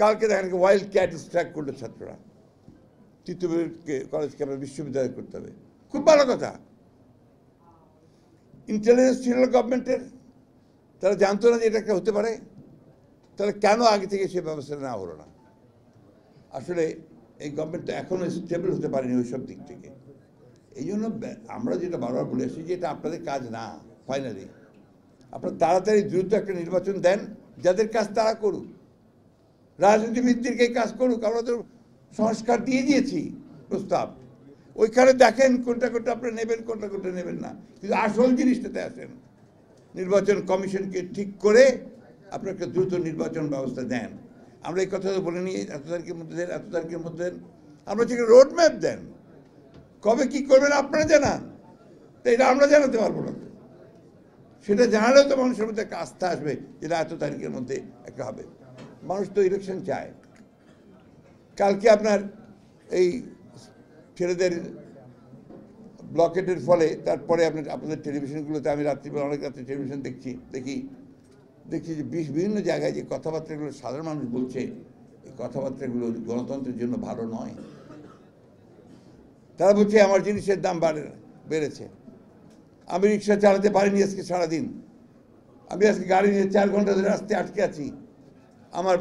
কালকে দেখেন wild cat strike করলো ছাত্ররা, তিতুমির কলেজকে আমরা বিশ্ববিদ্যালয় করতে হবে, খুব ভালো কথা। ইন্টেলিজেন্স ছিল গভর্নমেন্টের, তারা জানতো না যে এটা একটা হতে পারে, তাহলে কেন আগে থেকে সে ব্যবস্থা নেওয়া হলো না? আসলে এই গভর্নমেন্ট এখনো স্টেবল হতে পারেনি ওইসব দিক থেকে। এই জন্য আমরা যেটা বারবার বলে আসছি যে এটা আপনাদের কাজ না। ফাইনালি আপনারা তাড়াতাড়ি দ্রুত একটা নির্বাচন দেন, যাদের কাজ তারা করুক, রাজনীতিবিদদেরকে কাজ করুক। আমরা তো সংস্কার দিয়ে দিয়েছি প্রস্তাব, ওইখানে দেখেন কোনটা কোনটা আপনি নেবেন, কোনটা কোনটা নেবেন না, কিন্তু আসল জিনিসটাতে আসেন। নির্বাচন কমিশনকে ঠিক করে আপনি একটা দ্রুত নির্বাচন ব্যবস্থা দেন। আমরা এই কথা বলে নিই, এত তারিখের মধ্যে দেন, এত তারিখের মধ্যে দেন। আমরা ঠিক রোড ম্যাপ দেন, কবে কি করবেন আপনারা জানান, তো এটা আমরা জানাতে পারবো না। সেটা জানালেও তো মানুষের মধ্যে একটা আস্থা আসবে, যেটা এত তারিখের মধ্যে একটা হবে। মানুষ তো ইলেকশন চায়। কালকে আপনার এই ছেলেদের ব্লকেটের ফলে তারপরে আপনাদের টেলিভিশনগুলোতে, আমি রাত্রিবেলা অনেক রাত্রে টেলিভিশন দেখছি যে বিভিন্ন জায়গায় যে কথাবার্তাগুলো সাধারণ মানুষ বলছে, এই কথাবার্তাগুলো গণতন্ত্রের জন্য ভালো নয়। তারা বলছে আমার জিনিসের দাম বেড়েছে, আমি রিক্সা চালাতে পারিনি আজকে সারাদিন, আমি আজকে গাড়ি নিয়ে 4 ঘন্টা ধরে রাস্তায় আটকে আছি, আমার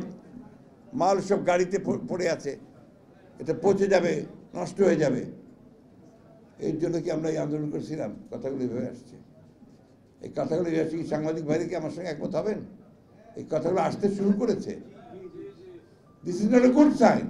মাল সব গাড়িতে পড়ে আছে, এটা পচে যাবে, নষ্ট হয়ে যাবে। এর জন্য কি আমরা এই আন্দোলন করছিলাম? কথাগুলো এভাবে আসছে। এই কথাগুলো আসছে কি সাংবাদিক ভাইরা কি আমার সঙ্গে একমত হবেন? এই কথাগুলো আসতে শুরু করেছে। This is not a good sign.